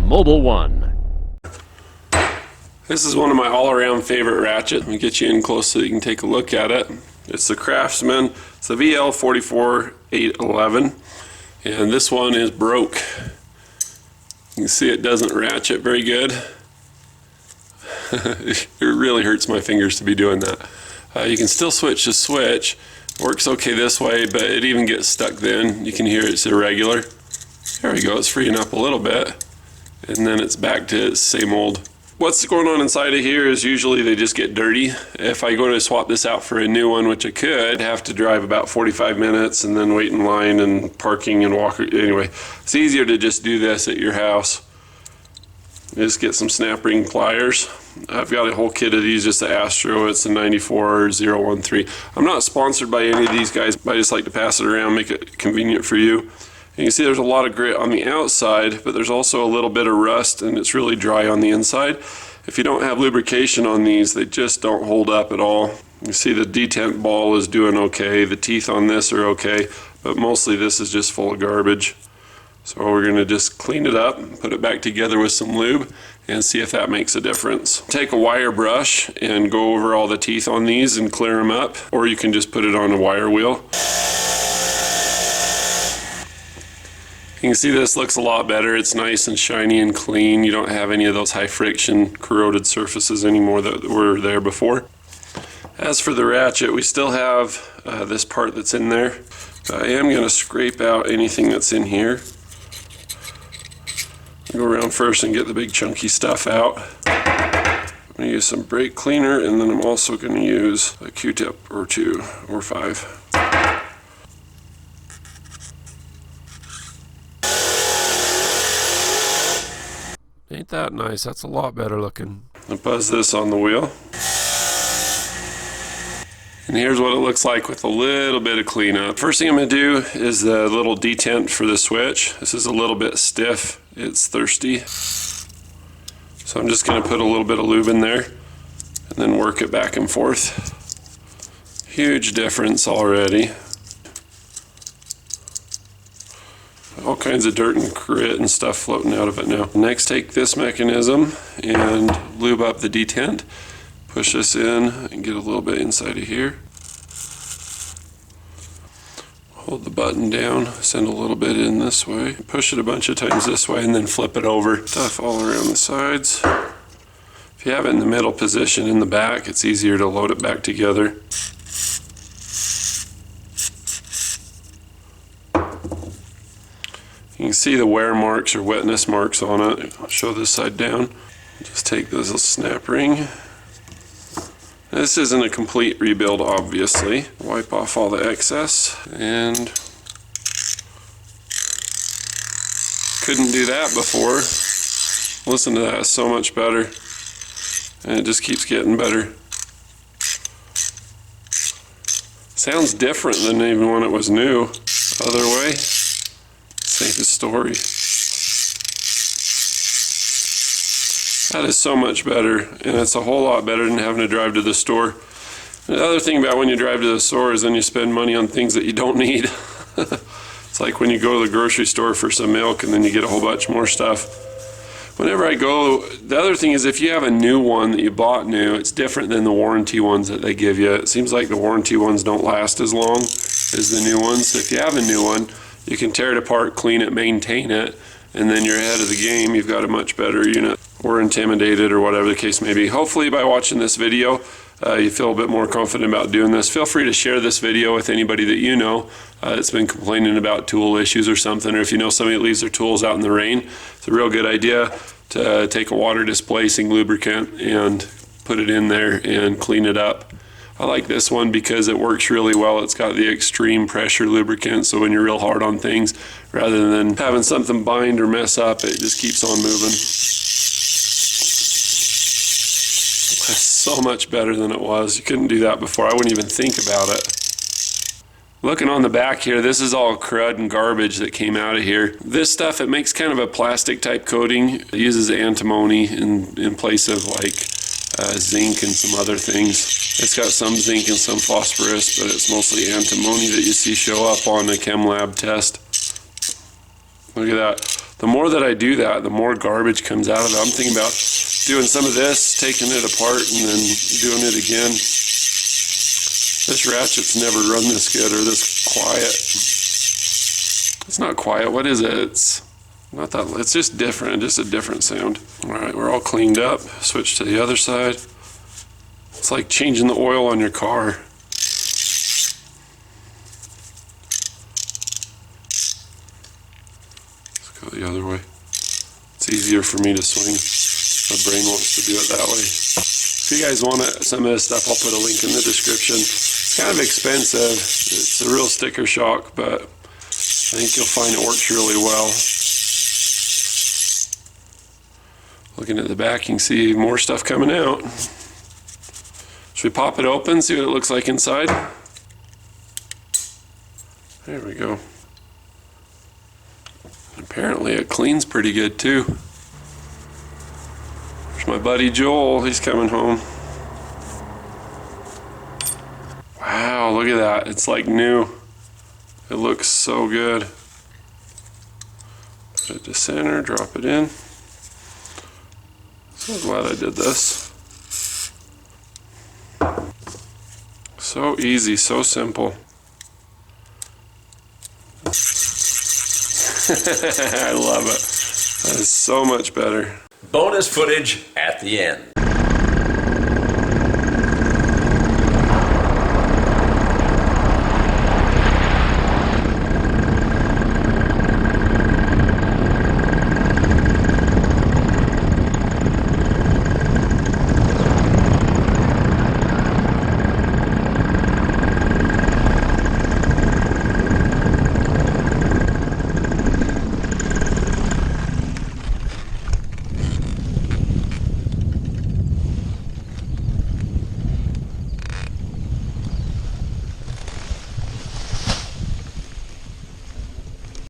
Mobile One. This is one of my all-around favorite ratchets. Let me get you in close so you can take a look at it. It's the Craftsman. It's the VL44811, and this one is broke. You can see it doesn't ratchet very good. It really hurts my fingers to be doing that. You can still switch to switch. Works okay this way, but it even gets stuck then. You can hear it's irregular. There we go, it's freeing up a little bit. And then it's back to its same old. What's going on inside of here is usually they just get dirty. If I go to swap this out for a new one, which I could, have to drive about 45 minutes and then wait in line and parking and walk. Anyway, it's easier to just do this at your house. Just get some snap ring pliers. I've got a whole kit of these, just the Astro. It's the 94013. I'm not sponsored by any of these guys, but I just like to pass it around, make it convenient for you. And you can see there's a lot of grit on the outside, but there's also a little bit of rust, and it's really dry on the inside. If you don't have lubrication on these, they just don't hold up at all. You see the detent ball is doing okay. The teeth on this are okay, but mostly this is just full of garbage. So we're going to just clean it up, put it back together with some lube, and see if that makes a difference. Take a wire brush and go over all the teeth on these and clear them up, or you can just put it on a wire wheel. You can see this looks a lot better. It's nice and shiny and clean. You don't have any of those high friction corroded surfaces anymore that were there before. As for the ratchet, we still have this part that's in there. I am going to scrape out anything that's in here. Go around first and get the big chunky stuff out. I'm going to use some brake cleaner, and then I'm also going to use a Q-tip or 2 or 5. Ain't that nice? That's a lot better looking. I buzz this on the wheel. And here's what it looks like with a little bit of cleanup. First thing I'm going to do is the little detent for the switch. This is a little bit stiff. It's thirsty. So I'm just going to put a little bit of lube in there and then work it back and forth. Huge difference already. All kinds of dirt and grit and stuff floating out of it now. Next, take this mechanism and lube up the detent. Push this in and get a little bit inside of here. Hold the button down, send a little bit in this way. Push it a bunch of times this way and then flip it over. Stuff all around the sides. If you have it in the middle position in the back, it's easier to load it back together. You can see the wear marks or wetness marks on it. I'll show this side down. Just take this little snap ring. This isn't a complete rebuild, obviously. Wipe off all the excess, and couldn't do that before. Listen to that, it's so much better. And it just keeps getting better. Sounds different than even when it was new. Other way, same story. That is so much better, and it's a whole lot better than having to drive to the store. And the other thing about when you drive to the store is then you spend money on things that you don't need. It's like when you go to the grocery store for some milk and then you get a whole bunch more stuff. Whenever I go, the other thing is if you have a new one that you bought new, it's different than the warranty ones that they give you. It seems like the warranty ones don't last as long as the new ones. So if you have a new one, you can tear it apart, clean it, maintain it, and then you're ahead of the game. You've got a much better unit. Or intimidated or whatever the case may be. Hopefully by watching this video you feel a bit more confident about doing this. Feel free to share this video with anybody that you know that's been complaining about tool issues or something, or if you know somebody that leaves their tools out in the rain. It's a real good idea to take a water displacing lubricant and put it in there and clean it up. I like this one because it works really well. It's got the extreme pressure lubricant, so when you're real hard on things, rather than having something bind or mess up, it just keeps on moving. That's so much better than it was. You couldn't do that before. I wouldn't even think about it. Looking on the back here, this is all crud and garbage that came out of here. This stuff, it makes kind of a plastic type coating. It uses antimony in place of like zinc and some other things. It's got some zinc and some phosphorus, but it's mostly antimony that you see show up on a chem lab test. Look at that. The more that I do that, the more garbage comes out of it. I'm thinking about doing some of this, taking it apart, and then doing it again. This ratchet's never run this good or this quiet. It's not quiet. What is it? It's not that. It's just different. Just a different sound. All right, we're all cleaned up. Switch to the other side. It's like changing the oil on your car. Let's go the other way. It's easier for me to swing. My brain wants to do it that way. If you guys want some of this stuff, I'll put a link in the description. It's kind of expensive. It's a real sticker shock, but I think you'll find it works really well. Looking at the back, you can see more stuff coming out. Should we pop it open, see what it looks like inside? There we go. Apparently it cleans pretty good too. There's my buddy Joel, he's coming home. Wow, look at that, it's like new. It looks so good. Put it to center, drop it in. So glad I did this. So easy, so simple. I love it. That is so much better. Bonus footage at the end.